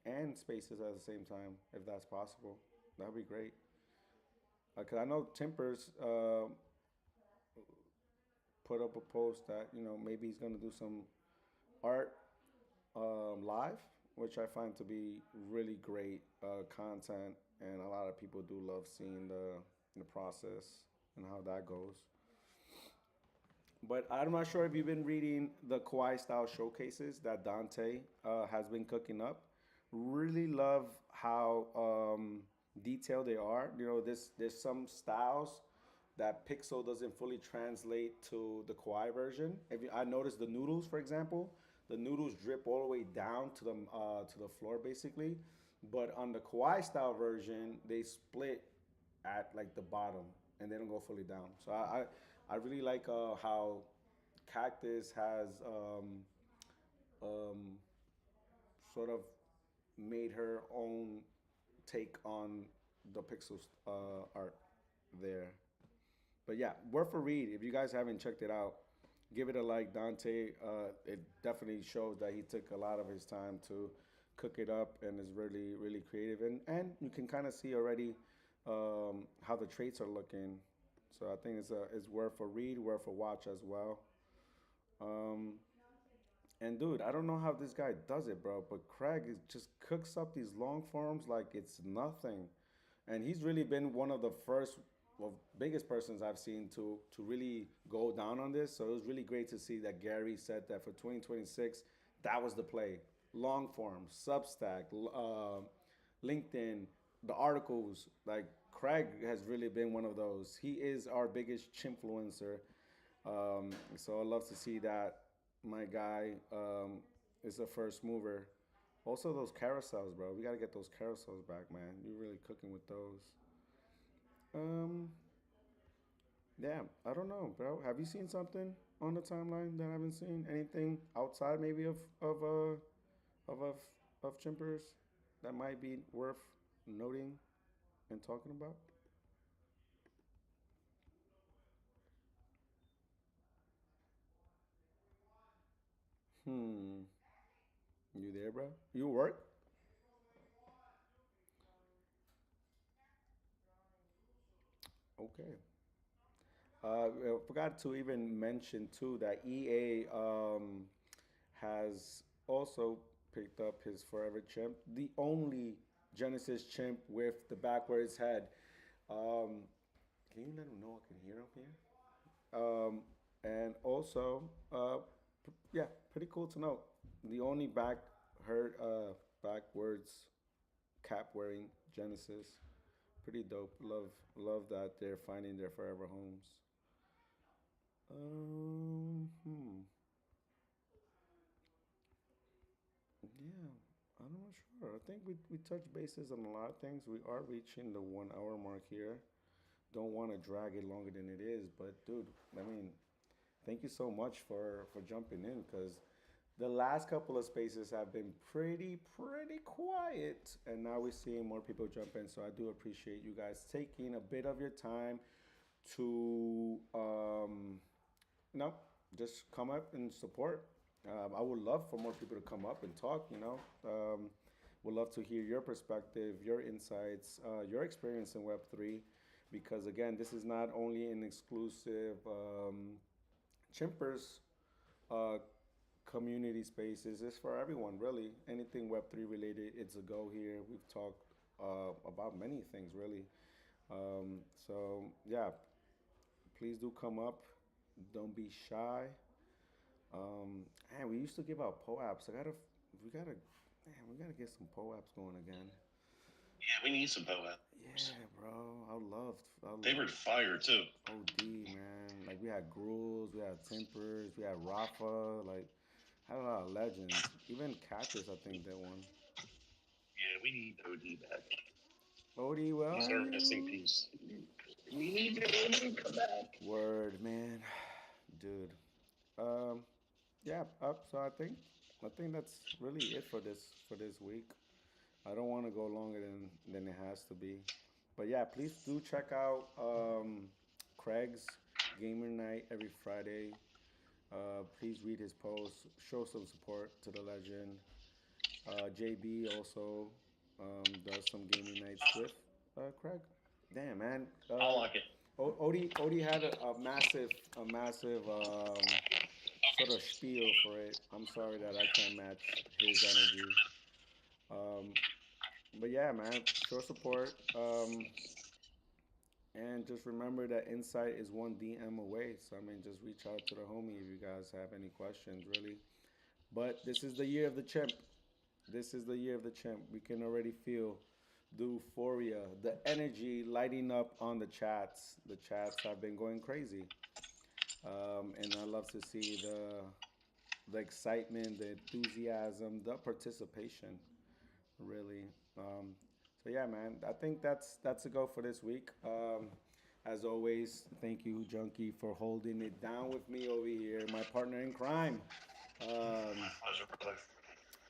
and spaces at the same time, if that's possible. That'd be great. Cause I know Timpers put up a post that maybe he's gonna do some art live, which I find to be really great content, and a lot of people do love seeing the process and how that goes. But I'm not sure if you've been reading the Kawaii style showcases that Dante has been cooking up. Really love how detailed they are. There's some styles that Pixel doesn't fully translate to the Kawaii version. I noticed the noodles, for example, the noodles drip all the way down to the floor basically, but on the Kawaii style version, they split at like the bottom and they don't go fully down. So I really like how Cactus has um, sort of made her own take on the Pixels art there. But yeah, worth a read. If you guys haven't checked it out, give it a like. Dante, it definitely shows that he took a lot of his time to cook it up and is really, really creative. And you can kind of see already how the traits are looking. So I think it's worth a read, worth a watch as well. Um, and dude, I don't know how this guy does it, bro. But Craig just cooks up these long forms like it's nothing, and he's really been one of the first, well, biggest persons I've seen to really go down on this. So it was really great to see that Gary said that for 2026, that was the play. Long form, Substack, LinkedIn, the articles. Like Craig has really been one of those. He is our biggest chimpfluencer. So I love to see that my guy is a first mover. Also, those carousels, bro. We gotta get those carousels back, man. You're really cooking with those. Um, yeah, I don't know, bro. Have you seen something on the timeline that I haven't seen? Anything outside maybe of of Chimpers that might be worth noting and talking about? Hmm. You there, bro? You work? Okay. I forgot to even mention too that EA has also picked up his Forever Chimp, the only Genesis chimp with the backwards head. Um, can you let him know I can hear him here? And also, yeah, pretty cool to know. The only backwards cap wearing Genesis. Pretty dope. Love that they're finding their forever homes. Hmm. Yeah, I'm not sure. I think we touched bases on a lot of things. We are reaching the 1 hour mark here. Don't want to drag it longer than it is, but dude, I mean, thank you so much for jumping in because the last couple of spaces have been pretty quiet, and now we're seeing more people jump in. So I do appreciate you guys taking a bit of your time to no, just come up and support. I would love for more people to come up and talk. Would love to hear your perspective, your insights, your experience in Web3, because again, this is not only an exclusive Chimpers uh, community spaces. It's for everyone, really. Anything Web3 related, it's a go here. We've talked about many things, really. So, yeah, please do come up. Don't be shy. Man, we used to give out POAPs. We gotta, man, we gotta get some POAPs going again. Yeah, we need some Boa. Yeah, bro. I They were loved fire too. OD, man. Like we had Gruels, we had Tempers, we had Rafa. Like had a lot of legends. Even Cactus, I think that one. Yeah, we need OD back. OD, where He's are our missing you? piece. We need OD come back. Word, man, dude. Um, yeah. So I think that's really it for this week. I don't want to go longer than it has to be. But yeah, please do check out Craig's Gamer Night every Friday. Please read his posts. Show some support to the legend. JB also does some gaming nights with Craig. Damn man, I like it. Odie had a massive sort of spiel for it. I'm sorry that I can't match his energy. Um, but yeah, man, show support. And just remember that insight is one DM away. So I mean, just reach out to the homie if you guys have any questions, really. But this is the year of the chimp. This is the year of the chimp. We can already feel the euphoria, the energy lighting up on the chats. The chats have been going crazy, and I love to see the excitement, the enthusiasm, the participation. Really. So yeah, man. I think that's a go for this week. As always, thank you, Junkie, for holding it down with me over here, my partner in crime. Um, Pleasure,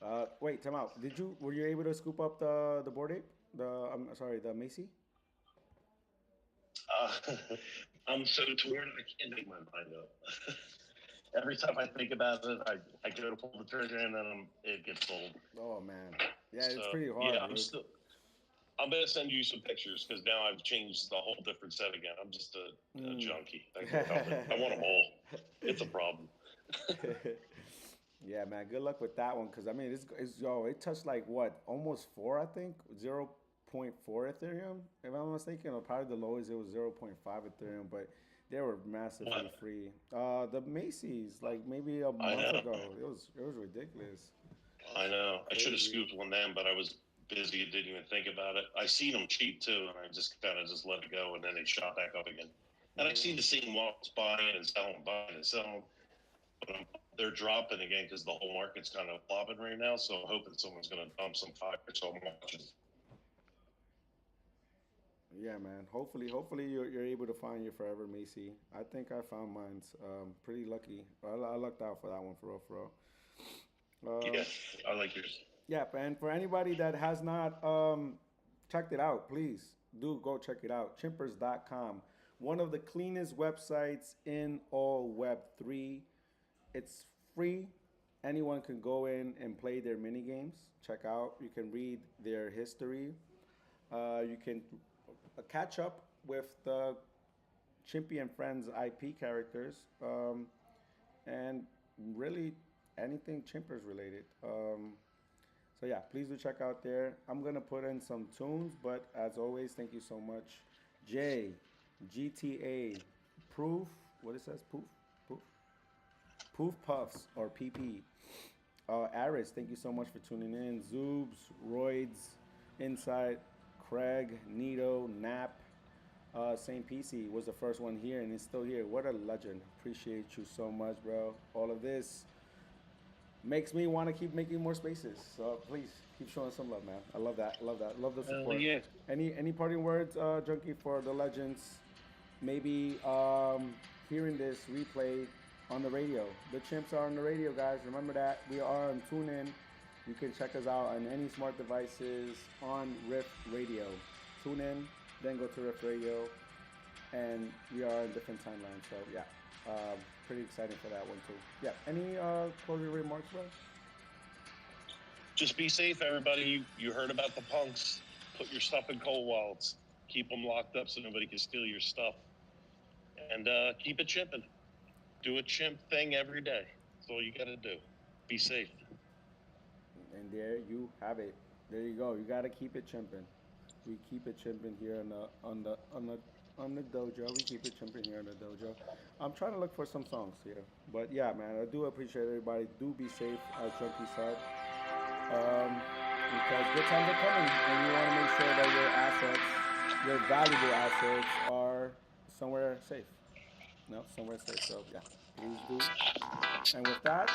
brother. Wait, time out. Were you able to scoop up the board ape? I'm sorry, the Macy. Uh, I'm so torn. I can't make my mind up. Every time I think about it, I go to pull the trigger and then it gets sold. Oh man, yeah, So it's pretty hard, yeah, dude. I'm gonna send you some pictures because now I've changed the whole different set again. I'm just a Mm. junkie. I can't help it. I want them all. It's a problem. Yeah, man. Good luck with that one, cause I mean, it's yo, it touched like what, almost four, I think, 0.4 Ethereum, if I'm not mistaken, or probably the lowest it was 0.5 Ethereum, but they were massively What? free. The Macy's, like maybe a I month know. ago, it was ridiculous, I know. I should have crazy. scooped one then, but I was busy and didn't even think about it. I seen them cheap too, and I just kind of just let it go, and then they shot back up again. And I see Mm. the same walks buying and selling, buying and selling, but they're dropping again because the whole market's kind of flopping right now. So I'm hoping someone's going to dump some fire. So I'm watching. Yeah, man. Hopefully you're able to find your forever Macy. I think I found mine. Pretty lucky. I lucked out for that one for real, for real. Yeah, I like yours. Yeah, and for anybody that has not checked it out, please do go check it out. Chimpers.com, one of the cleanest websites in all Web3. It's free. Anyone can go in and play their mini games. Check out. You can read their history. You can catch up with the Chimpy and Friends IP characters, and really anything Chimpers related. So yeah, please do check out there. I'm gonna put in some tunes, but as always, thank you so much, J, GTA, Proof. What it says, Poof, Poof, Poof Puffs or PP. Aris, thank you so much for tuning in. Zoobs, Roids, Insight, Craig, Nito, Nap, Saint PC was the first one here and it's still here. What a legend. Appreciate you so much, bro. All of this makes me want to keep making more spaces. So please keep showing some love, man. I love that. Love that. Love the support. Yeah. Any parting words, Junkie, for the legends? Maybe hearing this replay on the radio. The chimps are on the radio, guys. Remember that. We are on TuneIn. You can check us out on any smart devices on Rift Radio. Tune in, then go to Rift Radio, and we are in different timelines. So yeah, Pretty exciting for that one too. Yeah. Any closing remarks, bro? Just be safe, everybody. You heard about the punks. Put your stuff in cold wallets. Keep them locked up so nobody can steal your stuff. And keep it chimping. Do a chimp thing every day. That's all you got to do. Be safe. And there you have it. There you go. You gotta keep it chimping. We keep it chimping here on the dojo. We keep it chimping here in the dojo. I'm trying to look for some songs here, but yeah, man, I do appreciate everybody. Do be safe, as Junkie said, um, because good times are coming, and you want to make sure that your assets, your valuable assets, are somewhere safe. No, somewhere safe. So yeah, please do. And with that,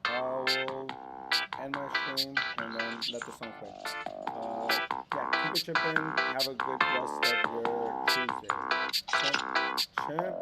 I will end my stream and then let the song play. Yeah, keep it chipping. Have a good rest of your Tuesday. Chimp, chimp.